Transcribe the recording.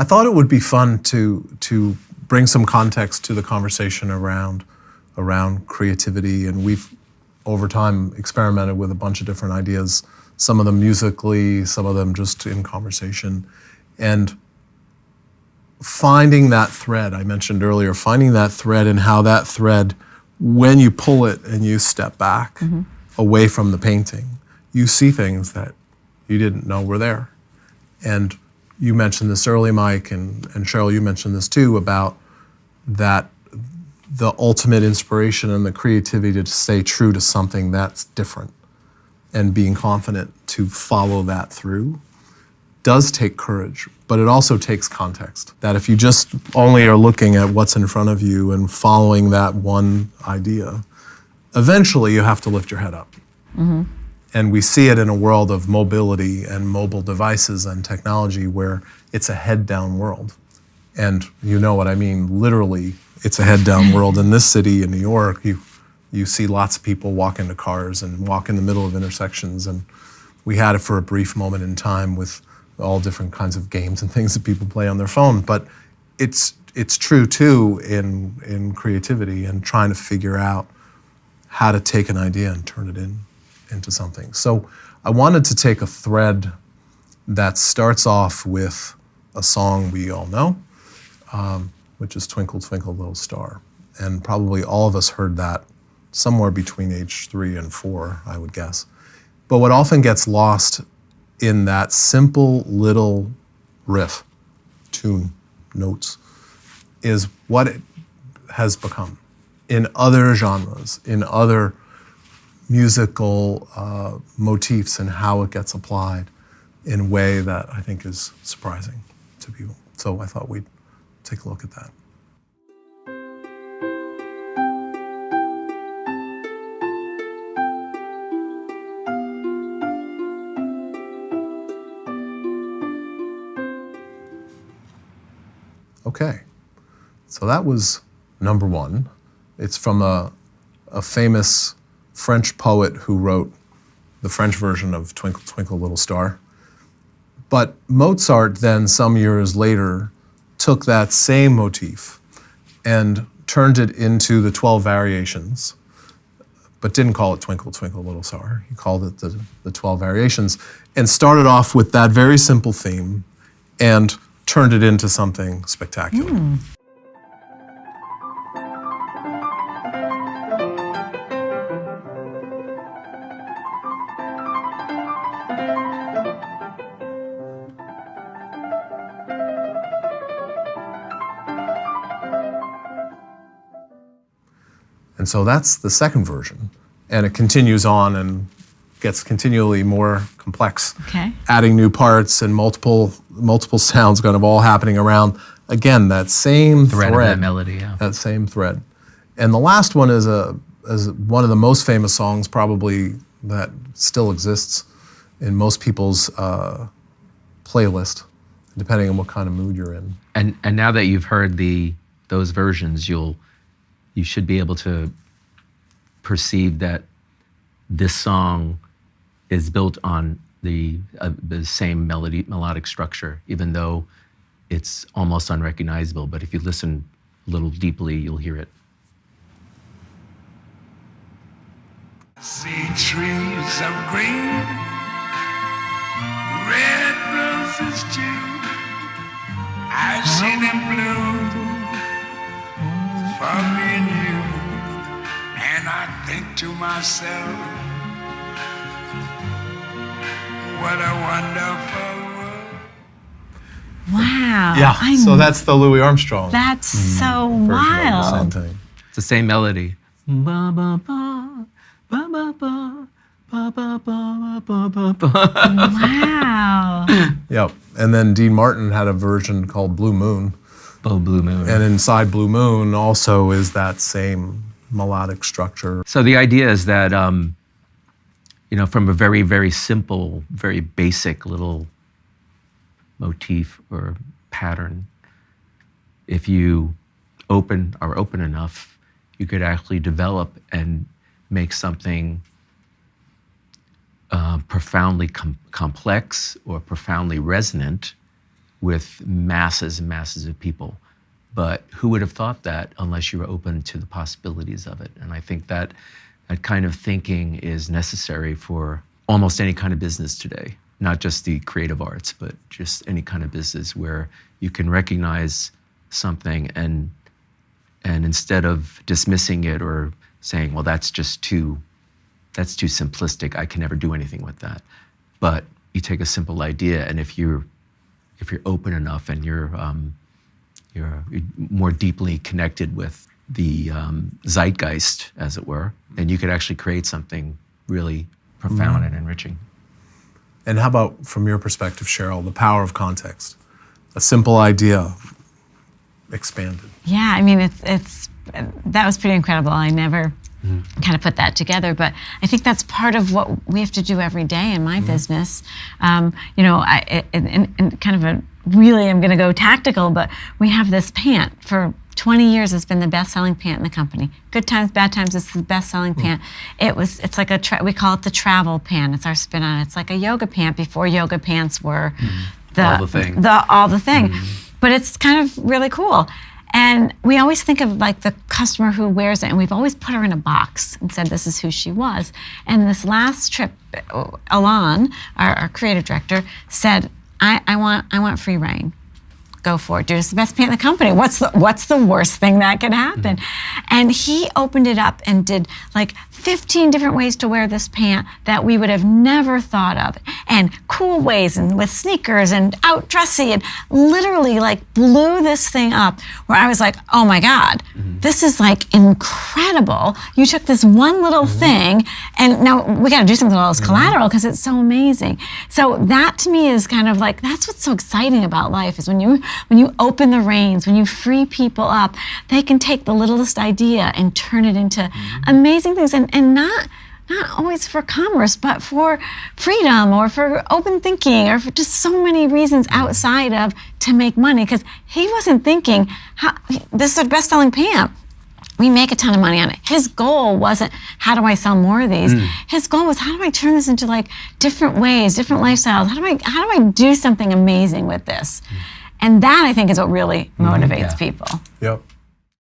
I thought it would be fun to bring some context to the conversation around creativity, and we've over time experimented with a bunch of different ideas, some of them musically, some of them just in conversation, and finding that thread I mentioned earlier, finding that thread and how that thread, when you pull it and you step back away from the painting, you see things that you didn't know were there. And you mentioned this early, Mike, and Cheryl, you mentioned this too, about that the ultimate inspiration and the creativity to stay true to something that's different and being confident to follow that through does take courage, but it also takes context. That if you just only are looking at what's in front of you and following that one idea, eventually you have to lift your head up. And we see it in a world of mobility and mobile devices and technology where it's a head down world. And you know what I mean, literally, it's a head down world. In this city, in New York, you see lots of people walk into cars and walk in the middle of intersections. And we had it for a brief moment in time with all different kinds of games and things that people play on their phone. But it's true too in creativity and trying to figure out how to take an idea and turn it into something. So I wanted to take a thread that starts off with a song we all know, which is Twinkle, Twinkle, Little Star. And probably all of us heard that somewhere between age 3 and 4, I would guess. But what often gets lost in that simple little riff, tune, notes, is what it has become in other genres, in other musical motifs, and how it gets applied in a way that I think is surprising to people. So I thought we'd take a look at that. Okay, so that was number 1. It's from a famous French poet who wrote the French version of Twinkle, Twinkle, Little Star. But Mozart then, some years later, took that same motif and turned it into the 12 variations, but didn't call it Twinkle, Twinkle, Little Star. He called it the 12 variations, and started off with that very simple theme and turned it into something spectacular. And so that's the second version. And it continues on and gets continually more complex, adding new parts and multiple sounds kind of all happening around, again, that same thread of that melody, yeah. That same thread. And the last one is one of the most famous songs probably that still exists in most people's playlist, depending on what kind of mood you're in. And now that you've heard those versions, you should be able to perceive that this song is built on the same melodic structure, even though it's almost unrecognizable. But if you listen a little deeply, you'll hear it. I see trees of green, red roses too. I see them bloom for me and you, and I think to myself, what a wonderful world. Wow. Yeah, so that's the Louis Armstrong. That's so version wild. of the same thing. It's the same melody. Ba, ba, ba, ba, ba, ba, ba, ba, ba, ba, ba, ba. Wow. Yep. And then Dean Martin had a version called Blue Moon. Oh, Blue Moon. And inside Blue Moon also is that same melodic structure. So the idea is that, from a very, very simple, very basic little motif or pattern, if you are open enough, you could actually develop and make something profoundly complex or profoundly resonant with masses and masses of people. But who would have thought that unless you were open to the possibilities of it? And I think that that kind of thinking is necessary for almost any kind of business today, not just the creative arts, but just any kind of business where you can recognize something and instead of dismissing it or saying, well, that's too simplistic, I can never do anything with that. But you take a simple idea, and if you're open enough and you're more deeply connected with the zeitgeist, as it were, then you could actually create something really profound and enriching. And how about, from your perspective, Cheryl, the power of context? A simple idea expanded. Yeah, I mean, it's that was pretty incredible. I never kind of put that together, but I think that's part of what we have to do every day in my business. You know, and kind of a really, I'm going to go tactical, but we have this pant for 20 years. It's been the best-selling pant in the company. Good times, bad times, it's the best-selling pant. It's like we call it the travel pant. It's our spin on it. It's like a yoga pant before yoga pants were All the thing. all the thing. But it's kind of really cool. And we always think of like the customer who wears it, and we've always put her in a box and said this is who she was. And this last trip, Alon, our creative director, said, I want free reign. Go for it, dude. It's the best pant in the company. What's the worst thing that could happen? And he opened it up and did like 15 different ways to wear this pant that we would have never thought of, and cool ways, and with sneakers and out dressy, and literally like blew this thing up where I was like, oh my God, this is like incredible. You took this one little thing, and now we got to do something with all this collateral because it's so amazing. So that to me is kind of like, that's what's so exciting about life, is when you open the reins, when you free people up, they can take the littlest idea and turn it into amazing things, and not always for commerce, but for freedom or for open thinking or for just so many reasons outside of to make money. Because he wasn't thinking, this is our best-selling pant, we make a ton of money on it. His goal wasn't, how do I sell more of these? His goal was, how do I turn this into like different ways, different lifestyles? How do I do something amazing with this? And that, I think, is what really motivates people. Yep.